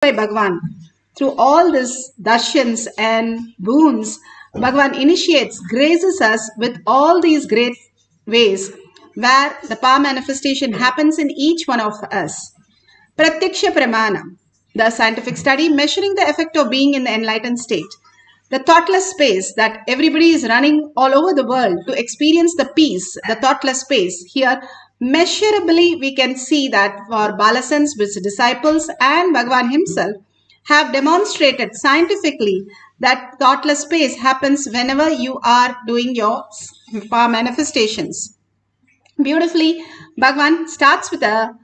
by Bhagavan. Through all these darshans and boons, Bhagavan initiates, graces us with all these great ways where the power manifestation happens in each one of us. Pratyaksha Pramana, the scientific study measuring the effect of being in the enlightened state. The thoughtless space that everybody is running all over the world to experience the peace, the thoughtless space. Here, measurably, we can see that for Balasans, his disciples, and Bhagavan himself have demonstrated scientifically that thoughtless space happens whenever you are doing your power manifestations. Beautifully, Bhagavan starts with a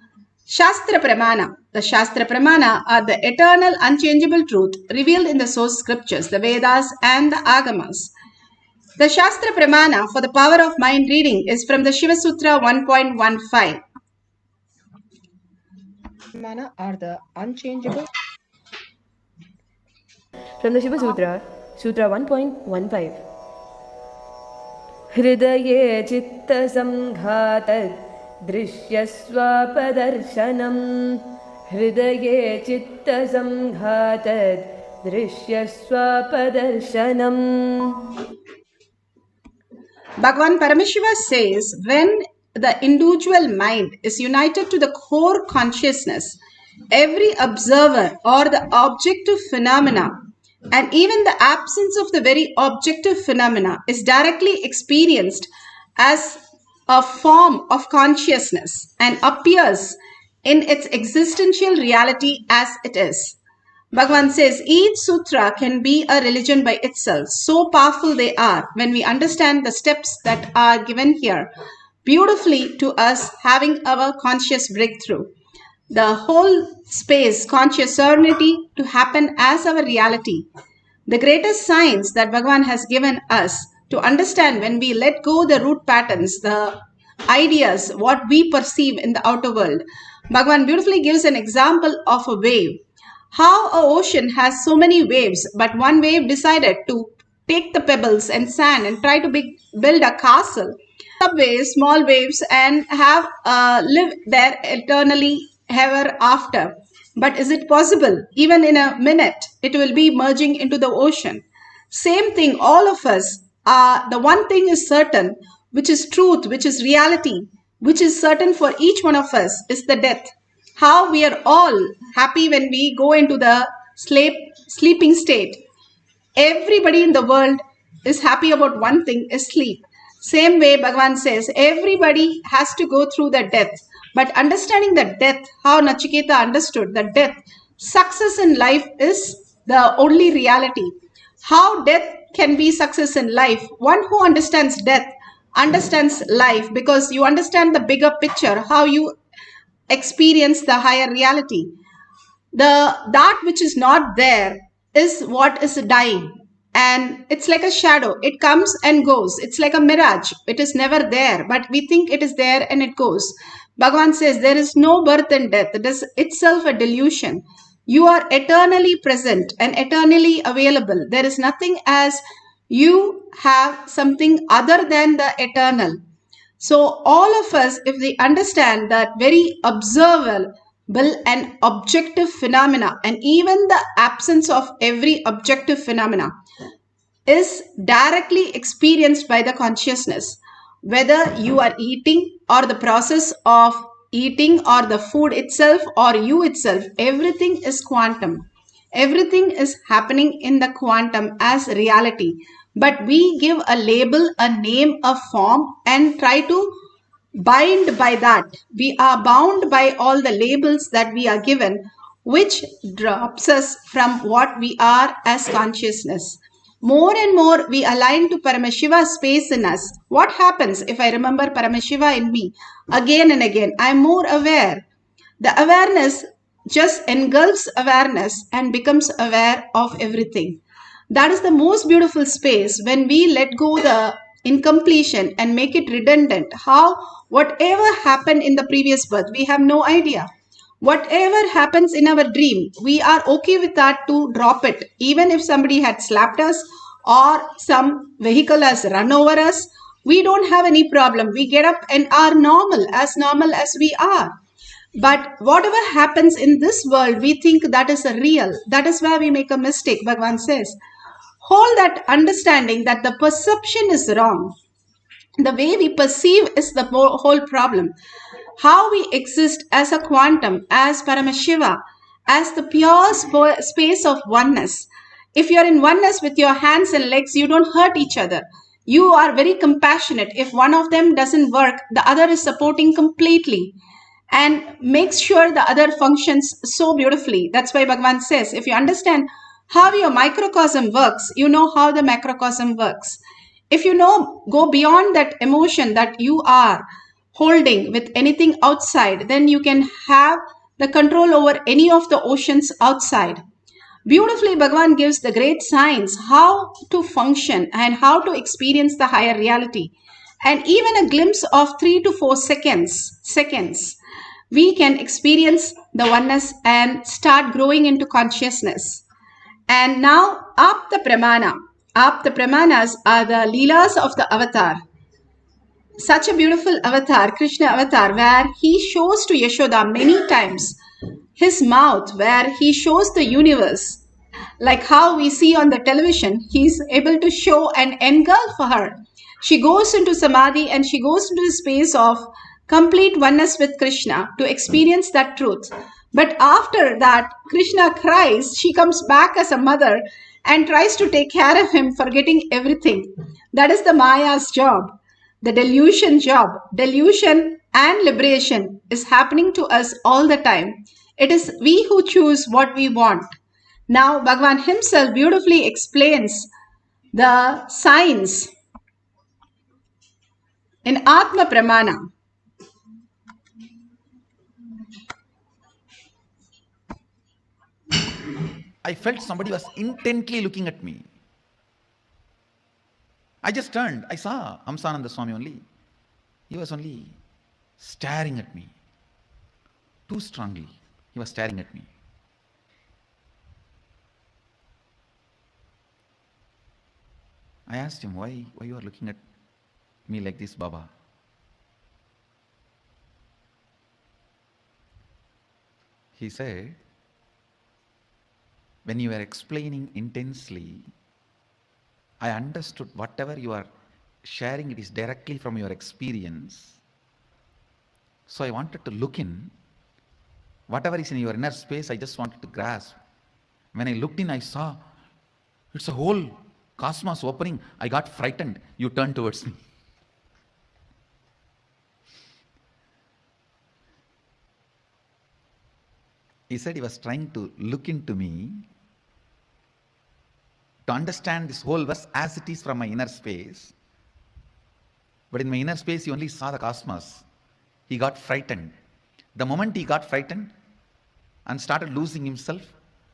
Shastra Pramana. The Shastra Pramana are the eternal, unchangeable truth revealed in the source scriptures, the Vedas and the Agamas. The Shastra Pramana for the power of mind reading is from the Shiva Sutra 1.15. Pramana are the unchangeable. From the Shiva Sutra, Sutra 1.15. Hridaye chitta samghatad drishyaswapadarsanam. Hridaye chitta samghatad drishyaswapadarsanam. Bhagavan Paramashiva says, when the individual mind is united to the core consciousness, every observer or the objective phenomena and even the absence of the very objective phenomena is directly experienced as a form of consciousness and appears in its existential reality as it is. Bhagavan says each sutra can be a religion by itself. So powerful they are when we understand the steps that are given here beautifully to us having our conscious breakthrough. The whole space, conscious serenity to happen as our reality. The greatest science that Bhagavan has given us to understand when we let go the root patterns, the ideas, what we perceive in the outer world. Bhagavan beautifully gives an example of a wave. How an ocean has so many waves, but one wave decided to take the pebbles and sand and try to build a castle. Subways, small waves, and have live there eternally ever after. But is it possible? Even in a minute, it will be merging into the ocean. Same thing, all of us, the one thing is certain, which is truth, which is reality, which is certain for each one of us, is the death. How we are all happy when we go into the sleeping state. Everybody in the world is happy about one thing, is sleep. Same way Bhagavan says, everybody has to go through the death. But understanding the death, how Nachiketa understood the death, success in life is the only reality. How death can be success in life. One who understands death understands life because you understand the bigger picture, how you experience the higher reality. That which is not there is what is dying. And it's like a shadow. It comes and goes. It's like a mirage. It is never there, but we think it is there and it goes. Bhagavan says there is no birth and death. It is itself a delusion. You are eternally present and eternally available. There is nothing as you have something other than the eternal. So all of us, if we understand that very observable and objective phenomena and even the absence of every objective phenomena is directly experienced by the consciousness. Whether you are eating or the process of eating or the food itself or you itself, everything is quantum. Everything is happening in the quantum as reality. But we give a label, a name, a form and try to bind by that. We are bound by all the labels that we are given, which drops us from what we are as consciousness. More and more we align to Paramashiva's space in us. What happens if I remember Paramashiva in me again and again? I am more aware. The awareness just engulfs awareness and becomes aware of everything. That is the most beautiful space when we let go the incompletion and make it redundant. How whatever happened in the previous birth, we have no idea. Whatever happens in our dream, we are okay with that to drop it. Even if somebody had slapped us or some vehicle has run over us, we don't have any problem. We get up and are normal as we are. But whatever happens in this world, we think that is a real. That is where we make a mistake, Bhagavan says. Hold that understanding that the perception is wrong. The way we perceive is the whole problem. How we exist as a quantum, as Paramashiva, as the pure space of oneness. If you're in oneness with your hands and legs, you don't hurt each other. You are very compassionate. If one of them doesn't work, the other is supporting completely and makes sure the other functions so beautifully. That's why Bhagavan says, if you understand how your microcosm works, you know how the macrocosm works. If you know, go beyond that emotion that you are holding with anything outside, then you can have the control over any of the oceans outside. Beautifully, Bhagavan gives the great signs how to function and how to experience the higher reality. And even a glimpse of 3 to 4 seconds, we can experience the oneness and start growing into consciousness. And now, Apta Pramana. Apta Pramanas are the Leelas of the avatar. Such a beautiful avatar, Krishna avatar, where he shows to Yashoda many times his mouth, where he shows the universe. Like how we see on the television, he's able to show and engulf her. She goes into samadhi and she goes into the space of complete oneness with Krishna to experience that truth. But after that, Krishna cries, she comes back as a mother and tries to take care of him, forgetting everything. That is the Maya's job, the delusion job. Delusion and liberation is happening to us all the time. It is we who choose what we want. Now, Bhagavan himself beautifully explains the signs in Atma Pramana. I felt somebody was intently looking at me. I just turned. I saw Amsananda Swami only. He was only staring at me. Too strongly. He was staring at me. I asked him, why you are looking at me like this, Baba? He said, when you were explaining intensely, I understood whatever you are sharing, it is directly from your experience. So I wanted to look in. Whatever is in your inner space, I just wanted to grasp. When I looked in, I saw it's a whole cosmos opening. I got frightened. You turned towards me. He said he was trying to look into me to understand this whole verse as it is from my inner space. But in my inner space, he only saw the cosmos. He got frightened. The moment he got frightened and started losing himself,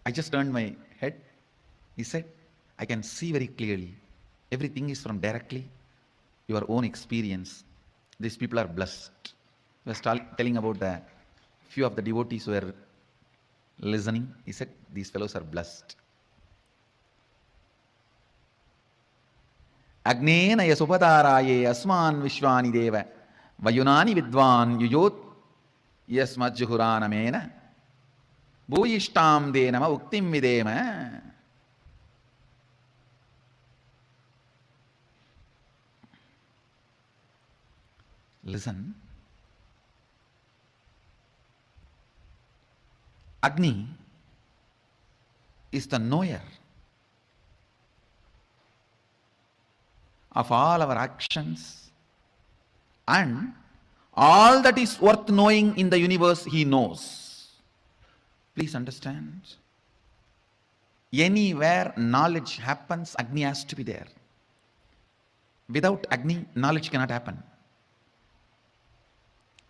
I just turned my head. He said, I can see very clearly. Everything is from directly your own experience. These people are blessed. He was telling about the few of the devotees who were listening. He said, these fellows are blessed. Agnena yasupataraye asman vishwani deva vayunani vidvan yuyot yasmajjuhuranamena bhuyishtam denama uktim videma. Listen. Agni is the knower of all our actions and all that is worth knowing in the universe he knows. Please understand. Anywhere knowledge happens, Agni has to be there. Without Agni, knowledge cannot happen.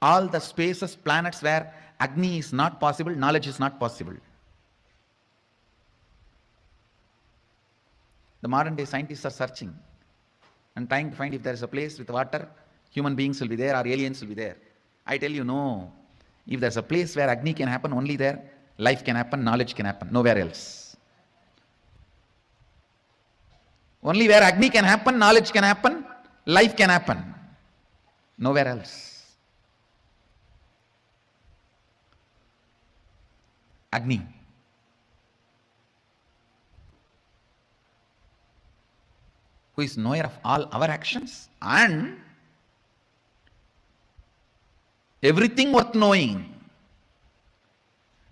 All the spaces, planets where Agni is not possible, knowledge is not possible. The modern day scientists are searching and trying to find if there is a place with water, human beings will be there or aliens will be there. I tell you, no. If there's a place where Agni can happen, only there life can happen, knowledge can happen, nowhere else. Only where Agni can happen, knowledge can happen, life can happen, nowhere else. Agni. Who is knower of all our actions and everything worth knowing.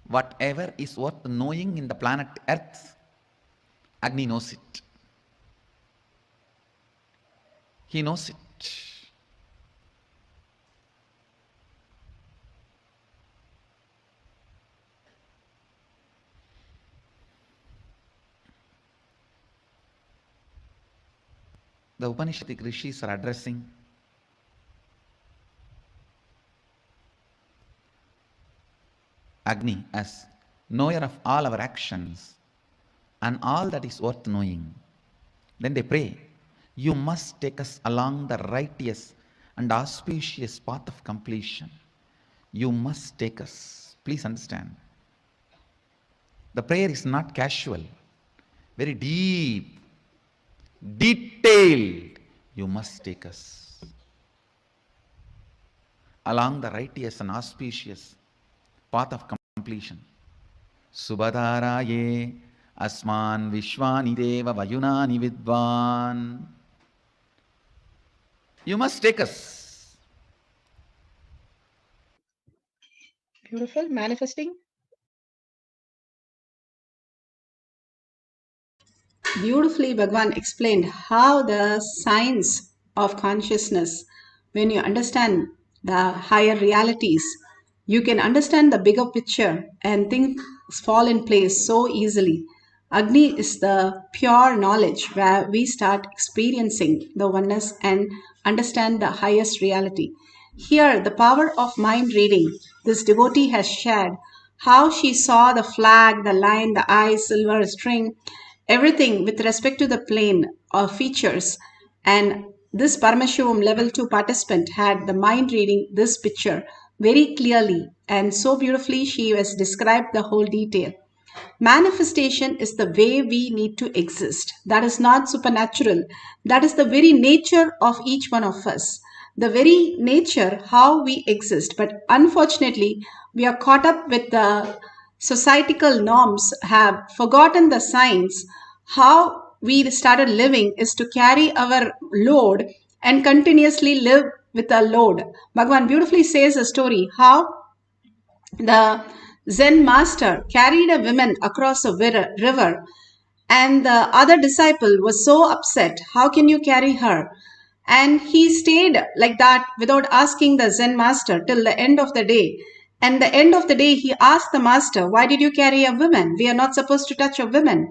Whatever is worth knowing in the planet Earth, Agni knows it. He knows it. The Upanishadic rishis are addressing Agni as knower of all our actions and all that is worth knowing. Then they pray, you must take us along the righteous and auspicious path of completion. You must take us. Please understand. The prayer is not casual, very deep, detailed. You must take us along the righteous and auspicious path of completion. Subhadharaye asman vishwani deva vayunani vidvan. You must take us. Beautiful. Manifesting. Beautifully, Bhagwan explained how the science of consciousness, when you understand the higher realities, you can understand the bigger picture and things fall in place so easily. Agni is the pure knowledge where we start experiencing the oneness and understand the highest reality. Here, the power of mind reading, this devotee has shared how she saw the flag, the line, the eye, silver string, everything with respect to the plane or features. And this Paramashivoham level 2 participant had the mind reading this picture very clearly and so beautifully she has described the whole detail. Manifestation is the way we need to exist. That is not supernatural. That is the very nature of each one of us. The very nature how we exist. But unfortunately, we are caught up with the societal norms, have forgotten the science. How we started living is to carry our load and continuously live with a load. Bhagavan beautifully says a story how the Zen master carried a woman across a river, and the other disciple was so upset. How can you carry her? And he stayed like that without asking the Zen master till the end of the day. And the end of the day, he asked the master, why did you carry a woman? We are not supposed to touch a woman.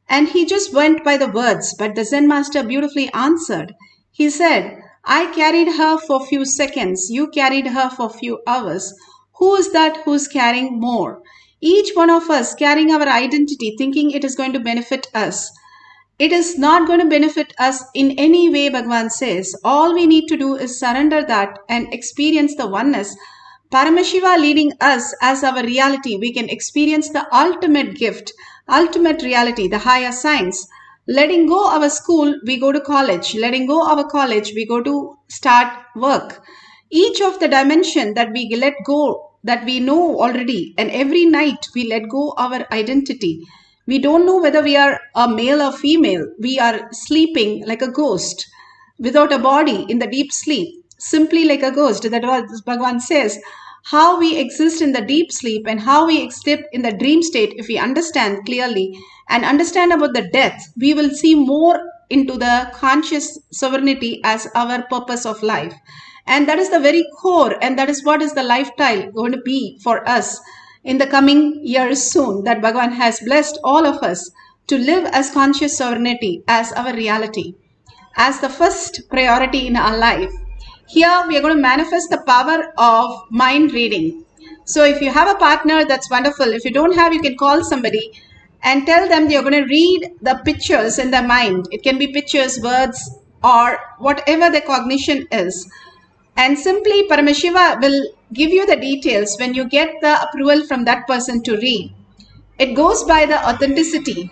And he just went by the words, but the Zen master beautifully answered. He said, I carried her for few seconds, you carried her for few hours. Who is that who's carrying more? Each one of us carrying our identity, thinking it is going to benefit us. It is not going to benefit us in any way, Bhagavan says. All we need to do is surrender that and experience the oneness. Paramashiva leading us as our reality. We can experience the ultimate gift, ultimate reality, the higher science. Letting go our school, we go to college. Letting go our college, we go to start work. Each of the dimension that we let go, that we know already, and every night we let go our identity. We don't know whether we are a male or female. We are sleeping like a ghost without a body in the deep sleep, simply like a ghost. That what Bhagavan says. How we exist in the deep sleep and how we exist in the dream state, if we understand clearly and understand about the death, we will see more into the conscious sovereignty as our purpose of life. And that is the very core, and that is what is the lifestyle going to be for us in the coming years soon, that Bhagavan has blessed all of us to live as conscious sovereignty as our reality, as the first priority in our life. Here we are going to manifest the power of mind reading. So if you have a partner, that's wonderful. If you don't have, you can call somebody and tell them you're going to read the pictures in their mind. It can be pictures, words, or whatever the cognition is. And simply Paramashiva will give you the details when you get the approval from that person to read. It goes by the authenticity.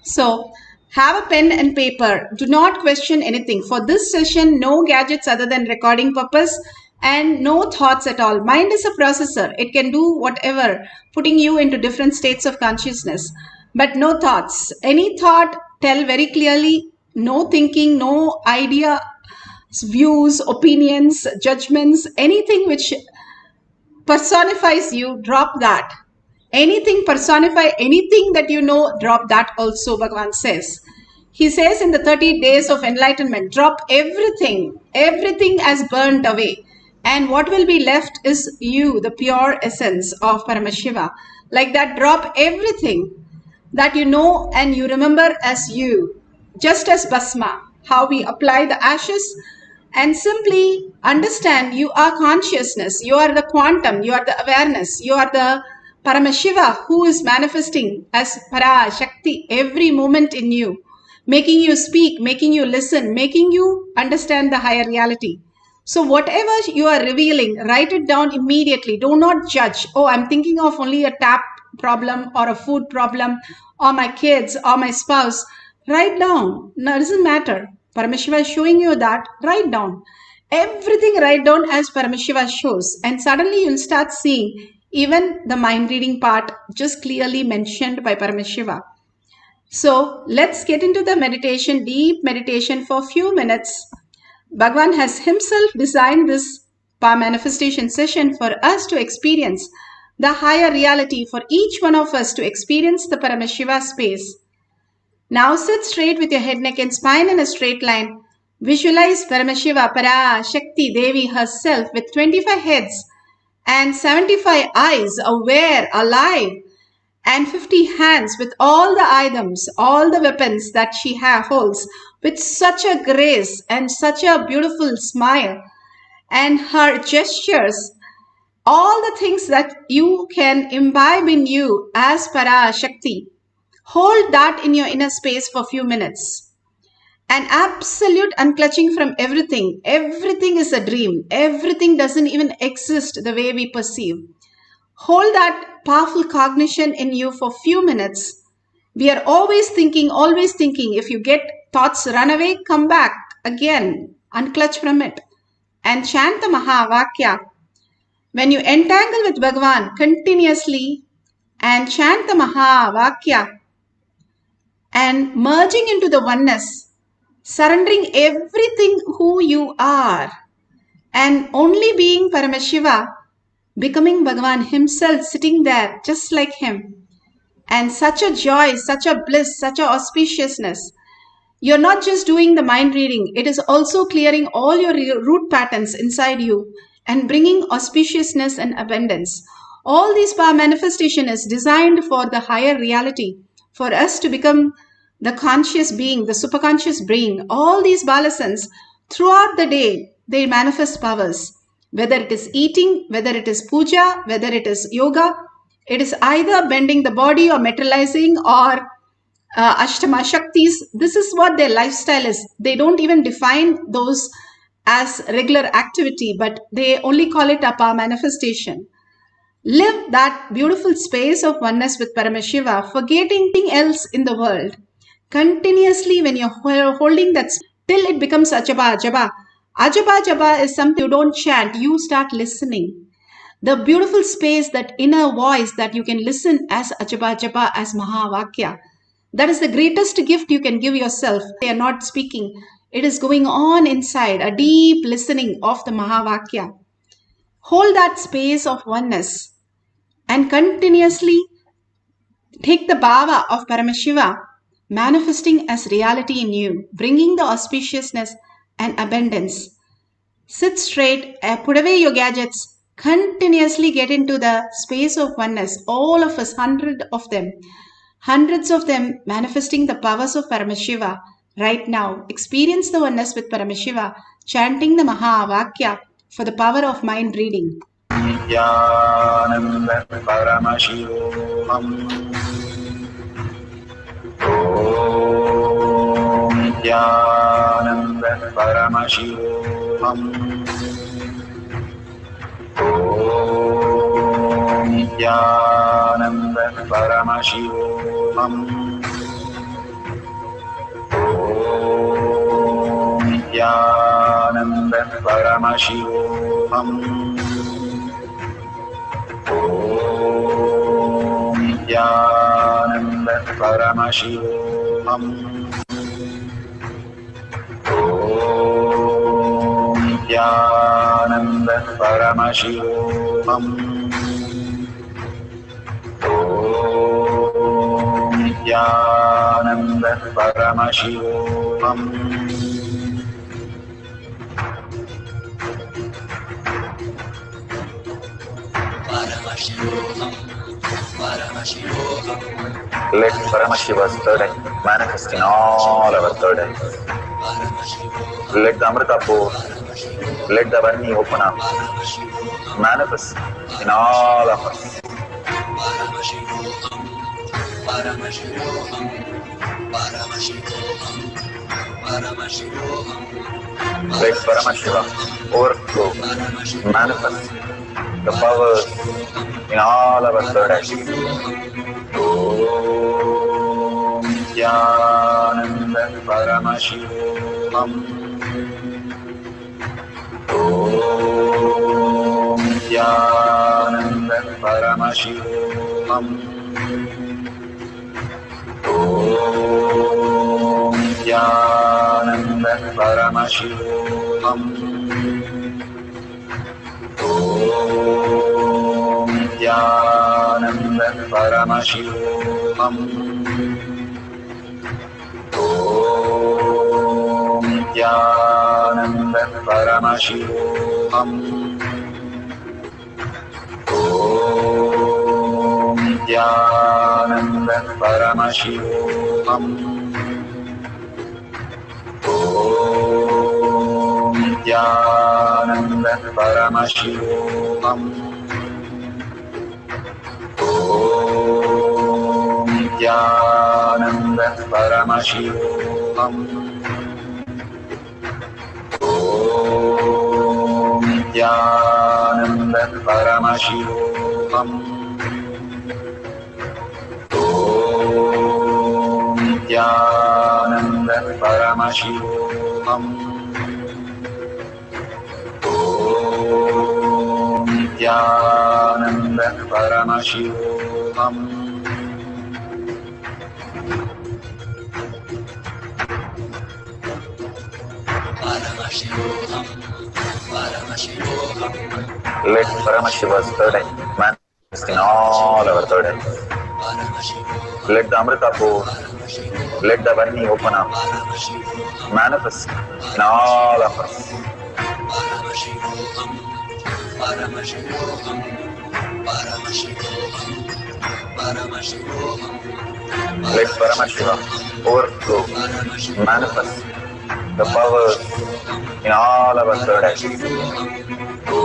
So have a pen and paper. Do not question anything. For this session, no gadgets other than recording purpose. and no thoughts at all. Mind is a processor. It can do whatever, putting you into different states of consciousness, but no thoughts. Any thought, tell very clearly, no thinking, no idea, views, opinions, judgments, anything which personifies you, drop that. Anything personify, anything that you know, drop that also, Bhagavan says. He says in the 30 days of enlightenment, drop everything. Everything has burnt away. And what will be left is you, the pure essence of Paramashiva. Like that, drop everything that you know and you remember as you. Just as Bhasma, how we apply the ashes, and simply understand you are consciousness, you are the quantum, you are the awareness, you are the Paramashiva who is manifesting as Parashakti every moment in you, making you speak, making you listen, making you understand the higher reality. So whatever you are revealing, write it down immediately. Do not judge. Oh, I'm thinking of only a tap problem or a food problem or my kids or my spouse. Write down. No, it doesn't matter. Paramashiva is showing you that. Write down. Everything write down as Paramashiva shows. And suddenly you'll start seeing even the mind reading part just clearly mentioned by Paramashiva. So let's get into the meditation, deep meditation for a few minutes. Bhagavan has himself designed this manifestation session for us to experience the higher reality, for each one of us to experience the Paramashiva space. Now sit straight with your head, neck and spine in a straight line. Visualize Paramashiva, Parashakti Devi herself with 25 heads and 75 eyes, aware, alive, and 50 hands with all the items, all the weapons that she holds with such a grace and such a beautiful smile, and her gestures, all the things that you can imbibe in you as Parashakti. Hold that in your inner space for a few minutes. An absolute unclutching from everything. Everything is a dream. Everything doesn't even exist the way we perceive. Hold that powerful cognition in you for a few minutes. We are always thinking, always thinking. If you get thoughts run away, come back again, unclutch from it, and chant the Mahavakya. When you entangle with Bhagavan continuously and chant the Mahavakya and merging into the oneness, surrendering everything who you are and only being Paramashiva, becoming Bhagavan himself, sitting there just like him. And such a joy, such a bliss, such a auspiciousness. You're not just doing the mind reading, it is also clearing all your root patterns inside you and bringing auspiciousness and abundance. All these power manifestation is designed for the higher reality, for us to become the conscious being, the superconscious being. All these balasans, throughout the day, they manifest powers. Whether it is eating, whether it is puja, whether it is yoga, it is either bending the body or materializing or Ashtama Shaktis. This is what their lifestyle is. They don't even define those as regular activity, but they only call it a power manifestation. Live that beautiful space of oneness with Paramashiva, forgetting anything else in the world. Continuously, when you're holding that, till it becomes Ajaba Ajaba. Ajaba Ajaba is something you don't chant, you start listening. The beautiful space, that inner voice that you can listen as Ajaba Ajaba, as Mahavakya. That is the greatest gift you can give yourself. They are not speaking. It is going on inside, a deep listening of the Mahavakya. Hold that space of oneness and continuously take the bhava of Paramashiva manifesting as reality in you, bringing the auspiciousness and abundance. Sit straight, put away your gadgets, continuously get into the space of oneness. All of us, hundreds of them manifesting the powers of Paramashiva right now. Experience the oneness with Paramashiva, chanting the Mahavakya for the power of mind reading. Nithyananda Paramashivoham. Om Nithyananda Paramashivoham. Om Nithyananda Paramashivoham. Om Nithyananda Paramashivoham. Om Nithyananda Paramashivam. Om Nithyananda Paramashivam. Om Nithyananda Paramashivam. Let Paramashiva's third eye manifest in all our third eyes. Let the Amrita pour, let the Varni open up, manifest in all of us. Let Paramashiva overflow, manifest the powers in all our third eyes. Om Nithyananda Paramashivam. Om Nithyananda Paramashivam. Om Nithyananda Paramashivam. Om Nithyananda Paramashivam. Om Nithyananda Paramashivam. Om Nithyananda Paramashivam. Om Nithyananda Paramashivam. Om Nithyananda Paramashivam. Om Nithyananda Paramashivam. Om Nithyananda Paramashivam. Om Nithyananda Paramashivoham. Let Paramashiva's third eye manifest in all our third eyes. Let the Amrita pour, let the Varni open up, manifest in all of us. Let Paramashiva overflow, manifest the powers in all our third eyes. Om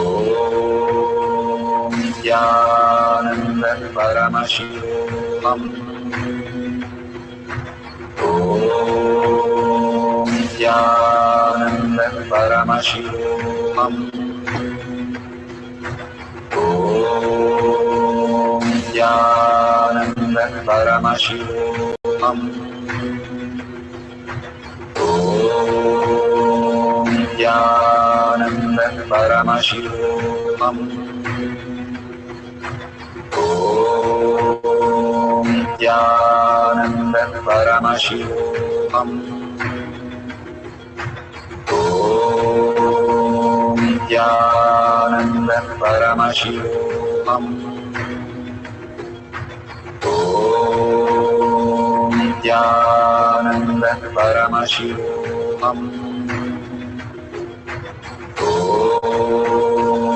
Nithyananda Paramashivam. Om Nithyananda Paramashivam. Om Nithyananda Paramashivam. Om Nithyananda Paramashivam. Om Nithyananda Paramashivam. Om Nithyananda Paramashivam. Om Nithyananda Paramashivam.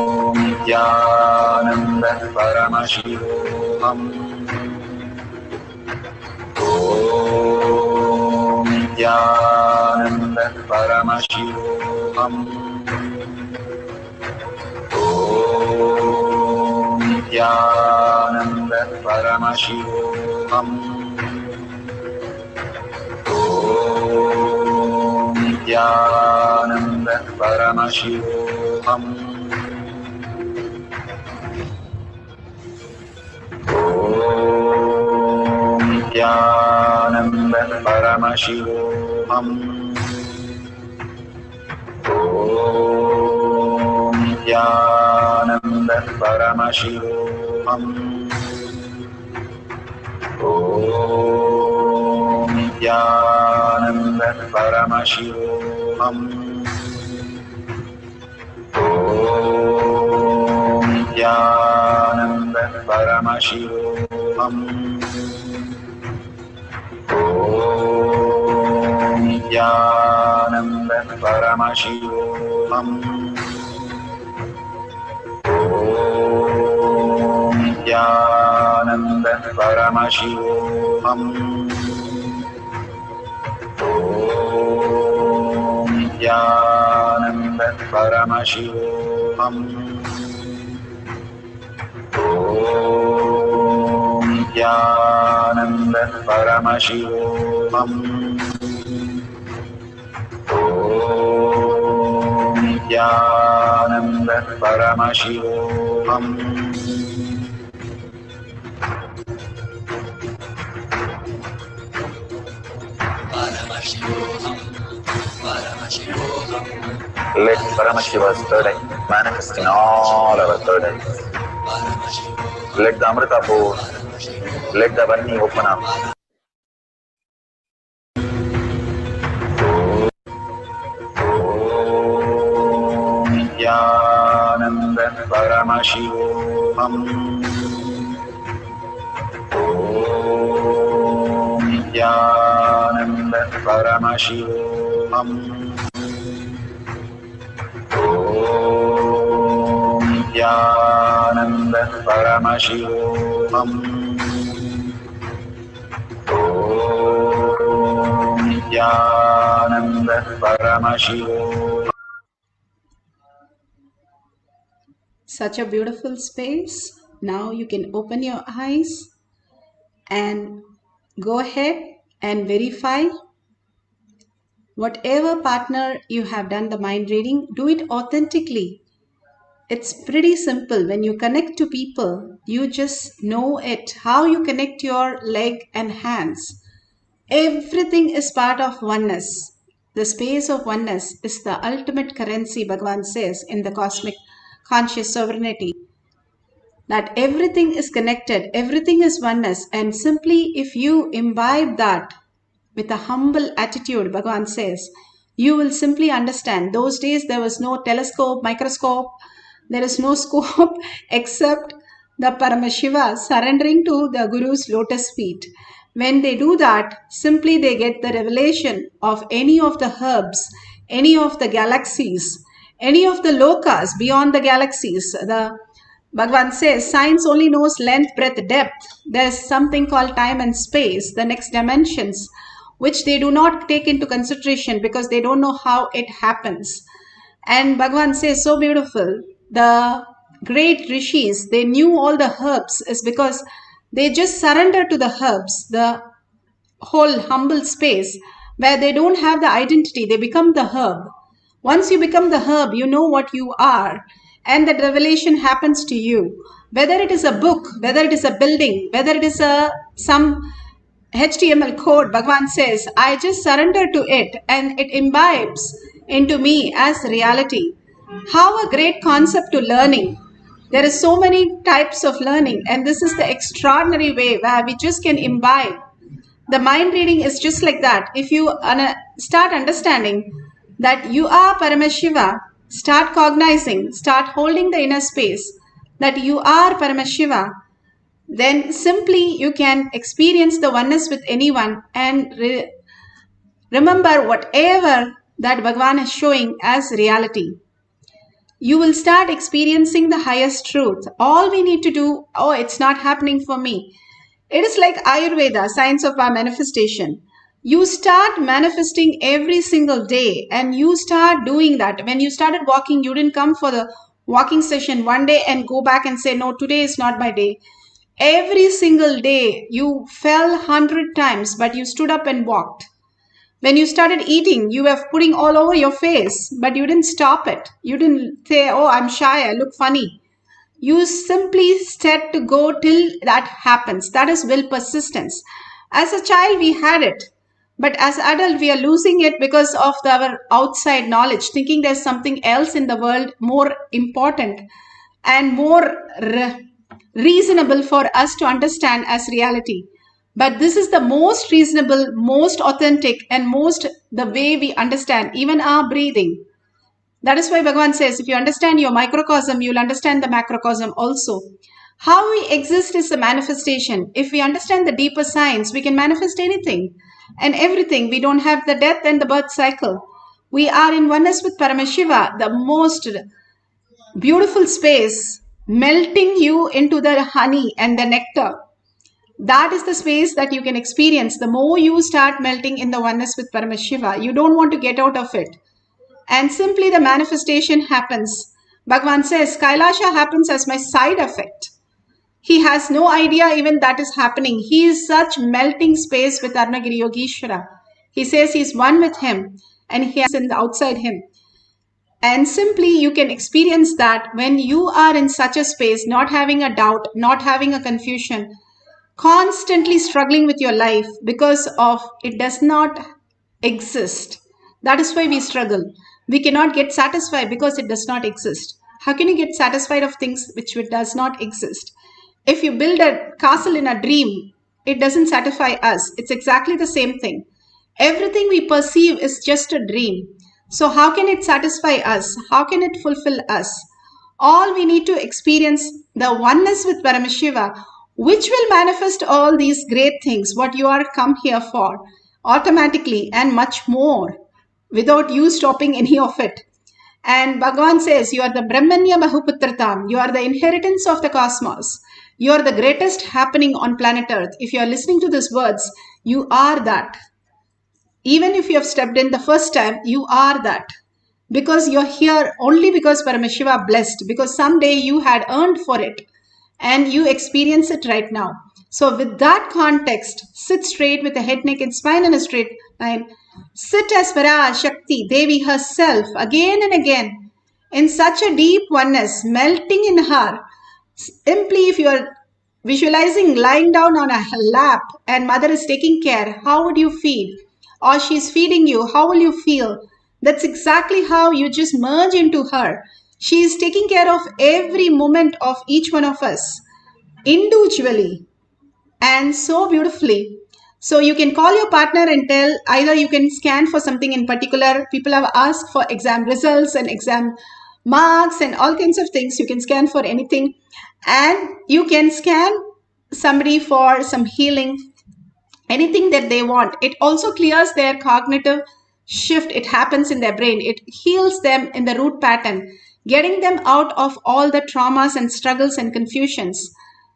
Om Nithyananda Paramashivam. Om Nithyananda Paramashivam. Om Nithyananda Paramashivam. Om Nithyananda Paramashivoham. Om Nithyananda Paramashivoham. Om Om Nithyananda Paramashivoham. Om Nithyananda Paramashivoham. Om Nithyananda Paramashivoham. Om Nithyananda Paramashivoham. Om Nithyananda Paramashivoham. Om Nithyananda Paramashivoham. Om Nithyananda Paramashivoham. Om Nithyananda Paramashivoham. Let Paramashiva's third eye manifest in all our third eyes. Let the Amrita pour, let the Varni open up. Om Nithyananda Paramashivoham. Om Nithyananda Paramashivoham. Om Nithyananda Paramashivoham. Om Nithyananda Paramashivoham. Such a beautiful space. Now you can open your eyes and go ahead and verify whatever partner you have done the mind reading. Do it authentically. It's pretty simple. When you connect to people, you just know it. How you connect your leg and hands. Everything is part of oneness. The space of oneness is the ultimate currency, Bhagavan says, in the cosmic conscious sovereignty. That everything is connected, everything is oneness. And simply if you imbibe that with a humble attitude, Bhagavan says, you will simply understand. Those days there was no telescope, microscope, there is no scope except the Paramashiva surrendering to the Guru's lotus feet. When they do that, simply they get the revelation of any of the herbs, any of the galaxies, any of the lokas beyond the galaxies. The Bhagavan says science only knows length, breadth, depth. There's something called time and space, the next dimensions, which they do not take into consideration because they don't know how it happens. And Bhagavan says so beautiful. The great rishis, they knew all the herbs is because they just surrender to the herbs, the whole humble space where they don't have the identity, they become the herb. Once you become the herb, you know what you are, and that revelation happens to you. Whether it is a book, whether it is a building, whether it is some HTML code, Bhagavan says, I just surrender to it and it imbibes into me as reality. How a great concept to learning. There is so many types of learning, and this is the extraordinary way where we just can imbibe. The mind reading is just like that. If you start understanding that you are Paramashiva, start cognizing, start holding the inner space that you are Paramashiva, then simply you can experience the oneness with anyone and remember whatever that Bhagavan is showing as reality. You will start experiencing the highest truth. All we need to do, oh, it's not happening for me. It is like Ayurveda, science of our manifestation. You start manifesting every single day and you start doing that. When you started walking, you didn't come for the walking session one day and go back and say, no, today is not my day. Every single day you fell 100 times, but you stood up and walked. When you started eating, you were putting all over your face, but you didn't stop it. You didn't say, oh, I'm shy, I look funny. You simply said to go till that happens. That is will persistence. As a child, we had it. But as adult, we are losing it because of our outside knowledge, thinking there's something else in the world more important and more reasonable for us to understand as reality. But this is the most reasonable, most authentic, and most the way we understand even our breathing. That is why Bhagavan says, if you understand your microcosm, you'll understand the macrocosm also. How we exist is a manifestation. If we understand the deeper science, we can manifest anything and everything. We don't have the death and the birth cycle. We are in oneness with Paramashiva, the most beautiful space, melting you into the honey and the nectar. That is the space that you can experience. The more you start melting in the oneness with Paramashiva, you don't want to get out of it. And simply the manifestation happens. Bhagavan says, Kailasha happens as my side effect. He has no idea even that is happening. He is such melting space with Arunagiri Yogeshwara. He says he's one with him and he is outside him. And simply you can experience that when you are in such a space, not having a doubt, not having a confusion, constantly struggling with your life because of it does not exist. That is why we struggle. We cannot get satisfied because it does not exist. How can you get satisfied of things which does not exist? If you build a castle in a dream, it doesn't satisfy us. It's exactly the same thing. Everything we perceive is just a dream. So how can it satisfy us? How can it fulfill us? All we need to experience the oneness with Paramashiva, which will manifest all these great things, what you are come here for, automatically and much more, without you stopping any of it. And Bhagavan says, you are the Brahmanya Bahuputratam, you are the inheritance of the cosmos. You are the greatest happening on planet Earth. If you are listening to these words, you are that. Even if you have stepped in the first time, you are that. Because you're here only because Paramashiva blessed, because someday you had earned for it and you experience it right now. So with that context, sit straight with a head, neck and spine and a straight line. Sit as Parashakti, Devi herself, again and again, in such a deep oneness, melting in her. Simply if you are visualizing lying down on a lap and mother is taking care, how would you feel? Or she's feeding you, how will you feel? That's exactly how you just merge into her. She is taking care of every moment of each one of us individually and so beautifully. So you can call your partner and tell, either you can scan for something in particular. People have asked for exam results and exam marks and all kinds of things. You can scan for anything, and you can scan somebody for some healing, anything that they want. It also clears their cognitive shift. It happens in their brain. It heals them in the root pattern, getting them out of all the traumas and struggles and confusions.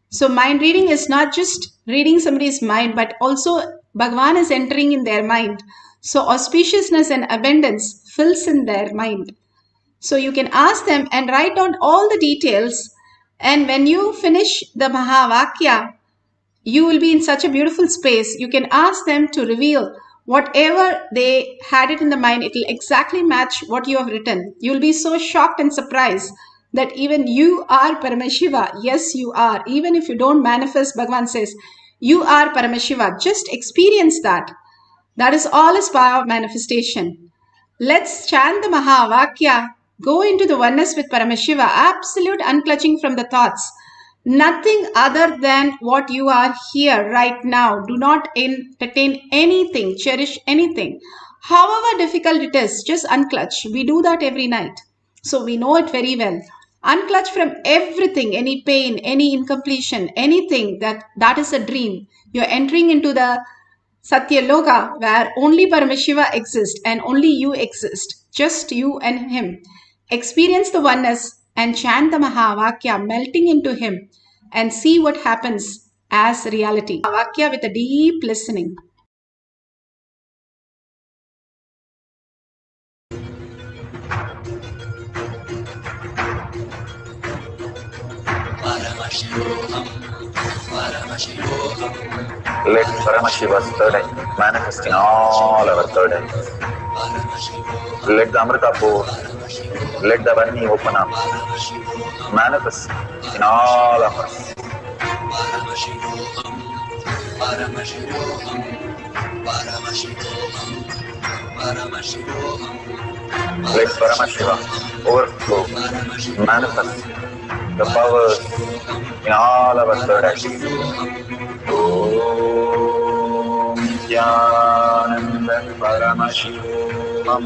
So mind reading is not just reading somebody's mind, but also Bhagavan is entering in their mind. So auspiciousness and abundance fills in their mind. So you can ask them and write down all the details. And when you finish the Mahavakya, you will be in such a beautiful space. You can ask them to reveal whatever they had it in the mind. It will exactly match what you have written. You will be so shocked and surprised that even you are Paramashiva. Yes, you are. Even if you don't manifest, Bhagavan says, you are Paramashiva. Just experience that. That is all is power of manifestation. Let's chant the Mahavakya. Go into the oneness with Paramashiva. Absolute unclutching from the thoughts. Nothing other than what you are here right now. Do not entertain anything. Cherish anything. However difficult it is, just unclutch. We do that every night. So we know it very well. Unclutch from everything, any pain, any incompletion, anything that is a dream. You're entering into the Satya Loka where only Paramashiva exists and only you exist. Just you and him. Experience the oneness and chant the Mahavakya, melting into him, and see what happens as reality. Mahavakya with a deep listening. Paramashivoham, Paramashivoham. Let Paramashiva's third eye manifest in all our third eyes. Let the Amritapur, let the Vani open up, manifest in all of us. Paramashivoham, Paramashivoham, Paramashivoham. Let Paramashiva overflow, manifest the powers in all our third eye. Om Nithyananda Paramashivam.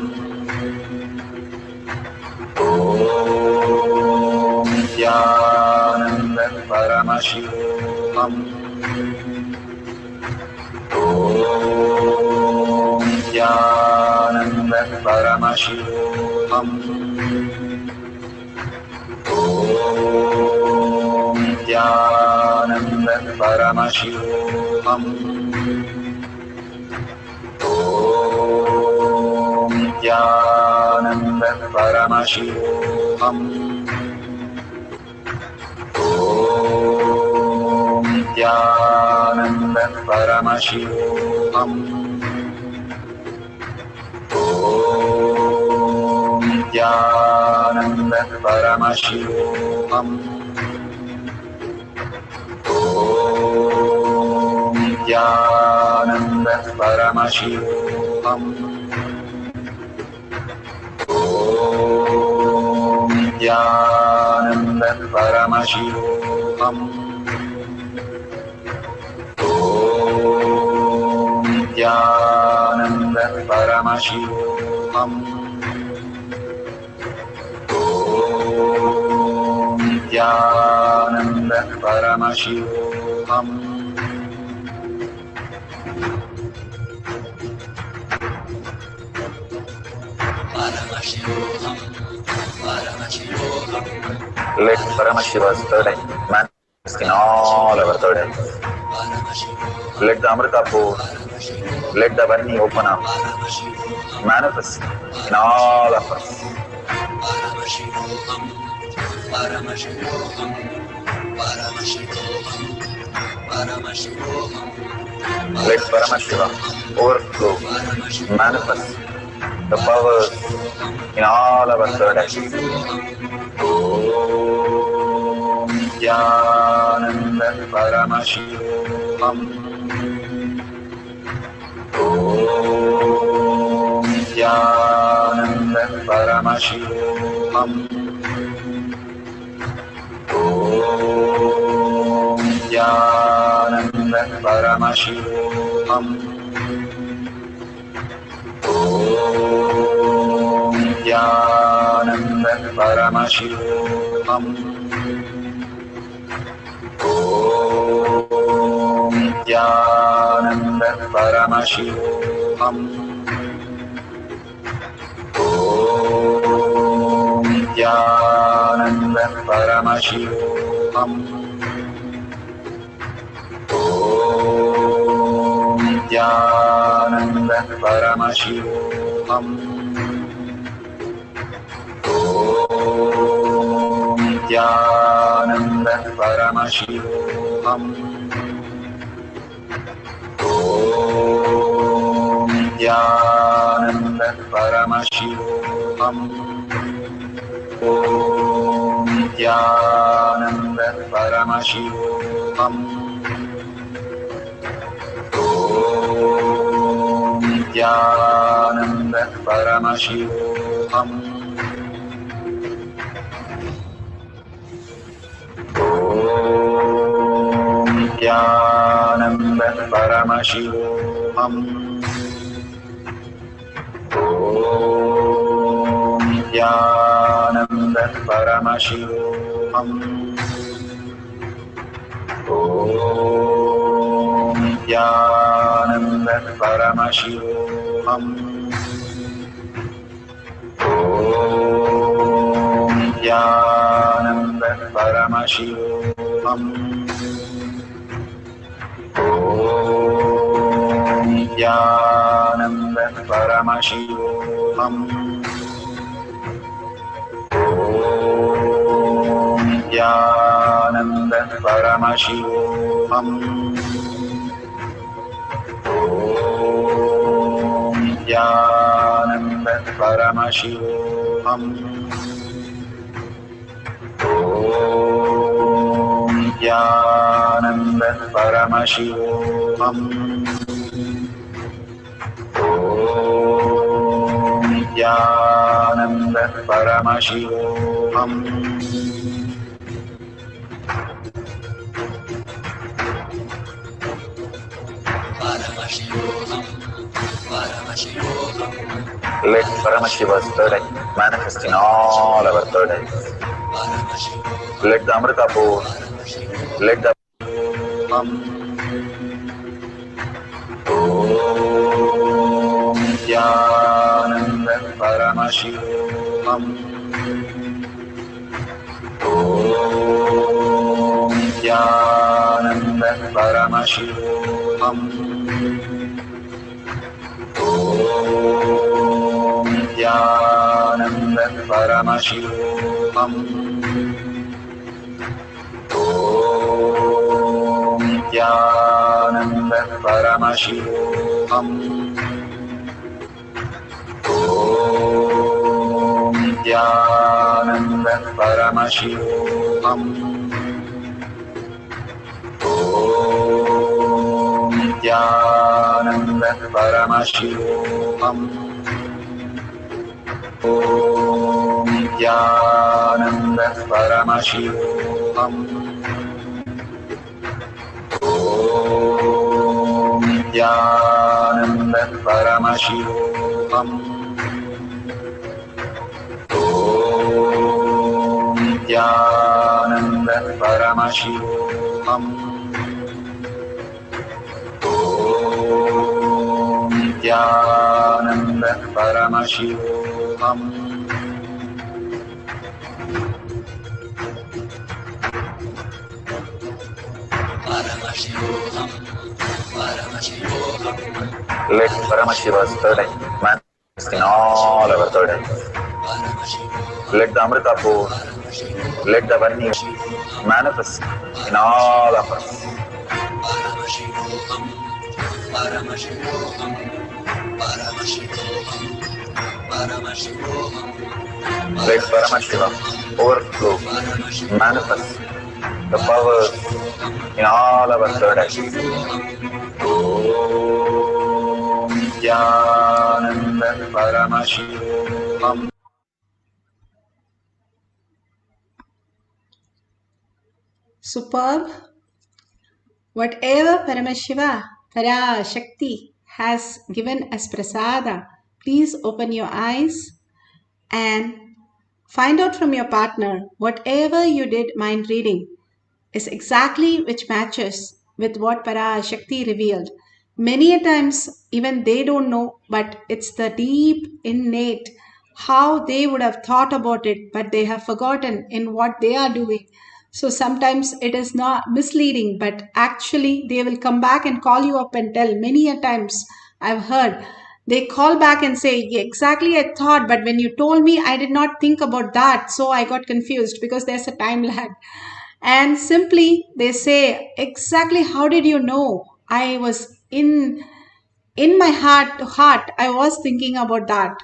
Om Nithyananda Paramashivam. Om Nithyananda Paramashivoham. Om Nithyananda Paramashivoham. Om Nithyananda Paramashivoham. Om Nithyananda Paramashivoham. Om Nithyananda Paramashivoham. Om Nithyananda Paramashivoham. Om Nithyananda Paramashivoham. Om Nithyananda Paramashivoham. Om Nithyananda Paramashivoham. Let Paramashiva's third eye manifest in all our third eyes. Let the Amrita pour, let the Varni open up, manifest in all of us. Let Paramashiva overflow, manifest the powers in all our third eyes. Om Nithyananda Paramashivoham. Om Nithyananda Paramashivoham. Om Nithyananda Paramashivoham. Om Nithyananda Paramashivoham. Om Nithyananda Paramashivoham. Om Nithyananda Paramashivoham. Om Nithyananda Paramashivoham. Om Nithyananda Paramashivoham. Om Nithyananda Paramashivoham. Om Nithyananda Paramashivoham. Om Nithyananda Paramashivoham. Om Nithyananda Paramashivoham. Om Nithyananda Paramashivoham. Om Nithyananda Paramashivoham. Om Nithyananda Paramashivoham. Om Nithyananda Paramashivoham. Om Nithyananda Paramashivoham. Om Nithyananda Paramashivoham. Om Nithyananda Paramashivoham. Paramashivoham. Let Paramashiva's third eye manifest in all our third eyes. Let the Amrita pour, let the Om Nithyananda Paramashivam. Om Nithyananda Paramashivam. Om Nithyananda Paramashivam. Om Nithyananda Paramashivoham. Om Nithyananda Paramashivoham. Om Nithyananda Paramashivoham. Om Nithyananda Paramashivoham. Om Nithyananda Paramashivoham. Om Nithyananda Paramashivoham. Om Nithyananda Paramashivoham. Let Paramashiva's third eye manifest in all our third eyes. Let the Amrita pour, let the Varni manifest in all of us. Let Paramashiva overflow, manifest the powers in all our third eyes. Om Nithyananda Paramashivoham. Superb. Whatever Paramashiva, Parashakti has given as prasada, please open your eyes and find out from your partner whatever you did mind reading is exactly which matches with what Parashakti revealed. Many a times even they don't know, but it's the deep innate how they would have thought about it, but they have forgotten in what they are doing. So sometimes it is not misleading, but actually they will come back and call you up and tell. Many a times I've heard they call back and say, "Yeah, exactly, I thought, but when you told me, I did not think about that. So I got confused," because there's a time lag. And simply they say, "Exactly, how did you know? I was in my heart, I was thinking about that."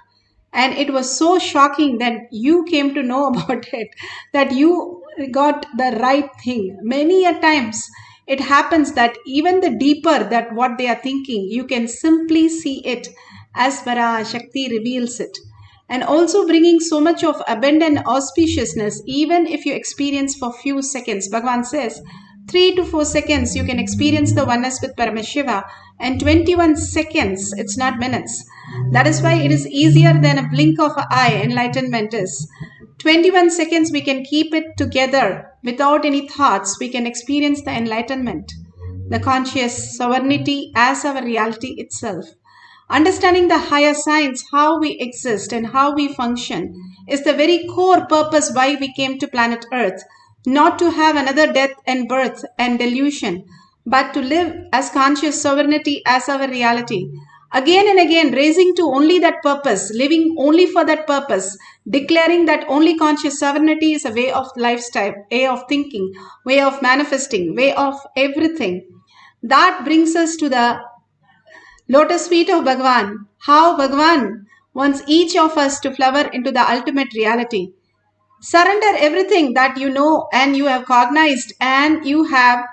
And it was so shocking that you came to know about it, that you got the right thing. Many a times it happens that even the deeper that what they are thinking, you can simply see it as Shakti reveals it. And also bringing so much of abundant auspiciousness, even if you experience for few seconds. Bhagavan says, 3 to 4 seconds you can experience the oneness with Paramashiva, and 21 seconds, it's not minutes. That is why it is easier than a blink of an eye, enlightenment is. 21 seconds we can keep it together without any thoughts, we can experience the enlightenment, the conscious sovereignty as our reality itself. Understanding the higher science, how we exist and how we function, is the very core purpose why we came to planet Earth. Not to have another death and birth and delusion, but to live as conscious sovereignty as our reality. Again and again, raising to only that purpose, living only for that purpose, declaring that only conscious sovereignty is a way of lifestyle, way of thinking, way of manifesting, way of everything. That brings us to the lotus feet of Bhagavan, how Bhagavan wants each of us to flower into the ultimate reality. Surrender everything that you know and you have cognized and you have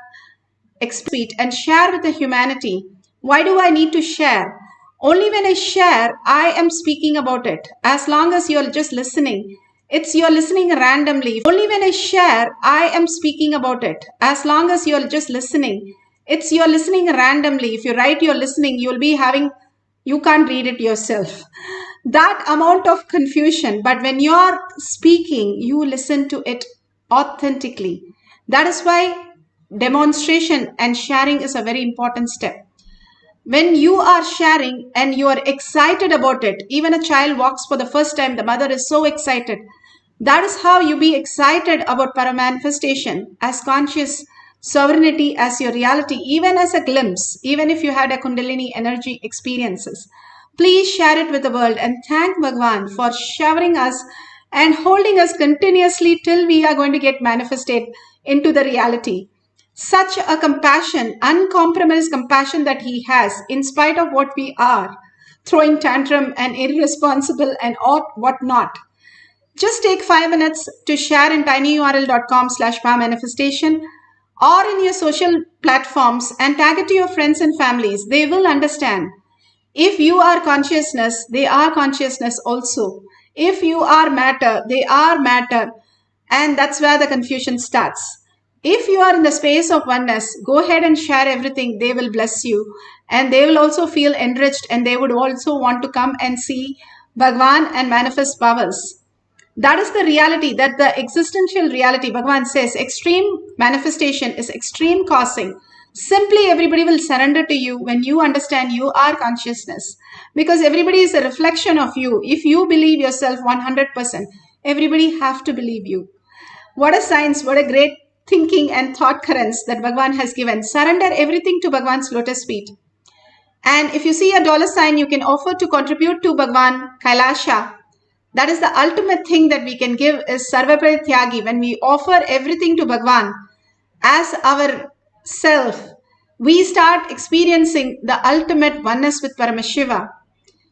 experienced and share with the humanity. Why do I need to share? Only when I share, I am speaking about it. As long as you're just listening, you're listening randomly. Only when I share, I am speaking about it. As long as you're just listening, you're listening randomly. If you write you're listening, you can't read it yourself. That amount of confusion. But when you're speaking, you listen to it authentically. That is why demonstration and sharing is a very important step. When you are sharing and you are excited about it, even a child walks for the first time, the mother is so excited. That is how you be excited about paramanifestation as conscious sovereignty as your reality, even as a glimpse, even if you had a Kundalini energy experiences. Please share it with the world and thank Bhagwan for showering us and holding us continuously till we are going to get manifested into the reality. Such a compassion, uncompromised compassion that he has, in spite of what we are, throwing tantrum and irresponsible and what not. Just take 5 minutes to share in tinyurl.com/powermanifestation or in your social platforms and tag it to your friends and families. They will understand. If you are consciousness, they are consciousness also. If you are matter, they are matter. And that's where the confusion starts. If you are in the space of oneness, go ahead and share everything. They will bless you. And they will also feel enriched and they would also want to come and see Bhagwan and manifest powers. That is the reality, that the existential reality. Bhagavan says extreme manifestation is extreme causing. Simply everybody will surrender to you when you understand you are consciousness. Because everybody is a reflection of you. If you believe yourself 100%, everybody have to believe you. What a science, what a great thinking and thought currents that Bhagavan has given. Surrender everything to Bhagavan's lotus feet. And if you see a $sign, you can offer to contribute to Bhagavan Kailasha. That is the ultimate thing that we can give is Sarvaprityagi. When we offer everything to Bhagavan as our self, we start experiencing the ultimate oneness with Paramashiva.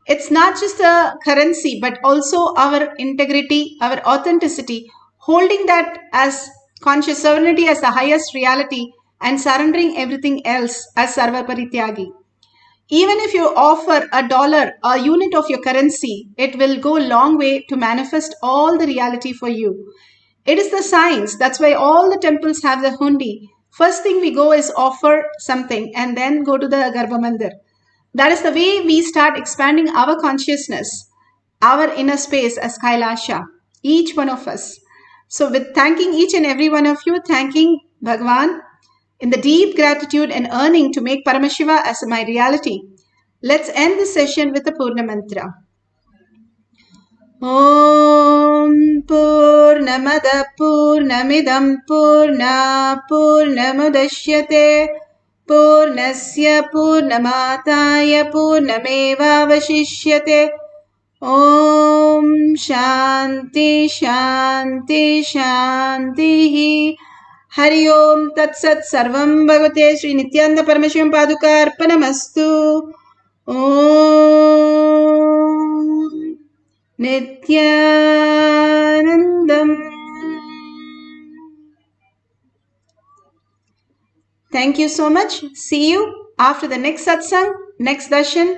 It's not just a currency, but also our integrity, our authenticity, holding that as conscious sovereignty as the highest reality and surrendering everything else as Sarvaparityagi. Even if you offer $1, a unit of your currency, it will go a long way to manifest all the reality for you. It is the science. That's why all the temples have the hundi. First thing we go is offer something and then go to the Garbha Mandir. That is the way we start expanding our consciousness, our inner space as Kailasha, each one of us. So with thanking each and every one of you, thanking Bhagwan, in the deep gratitude and earning to make Paramashiva as my reality, let's end this session with a Purna Mantra. Om Purnamada Purnamidam Purna Purnamudashyate Purnasya Purnamataya Purnamevavashishyate. Om Shanti Shanti Shanti. Hari Om Tat Sat Sarvam Bhagavate Sri Nithyananda Paramashivam Paduka Arpanamastu. Om Nithyanandam. Thank you so much. See you after the next satsang, next darshan.